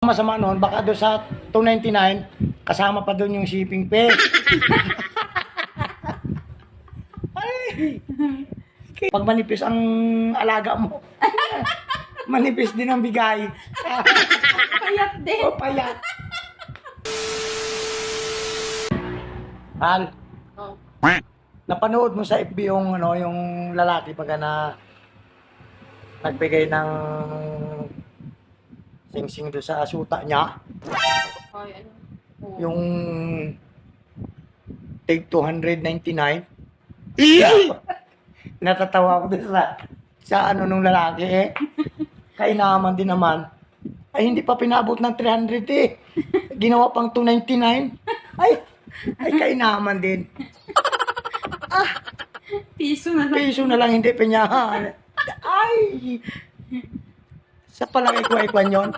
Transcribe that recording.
Masama noon, baka doon sa 299, kasama pa doon yung shipping fee. Ay, pag manipis ang alaga mo, manipis din ang bigay. Payat din. O, payat. Hal, Oh. napanood mo sa FB yung, ano, yung lalaki pagka na nagbigay ng sing-sing doon sa asuta niya. Ay, ano? Oh. Yung take 299. Natatawa ako doon sa ano nung lalaki eh. Kainaman din naman. Ay hindi pa pinabot ng 300 eh. Ginawa pang 299. Ay kainaman din. Piso na lang. Piso na lang hindi pinyahan. Ay! Sa palagay ko ay kwan yun.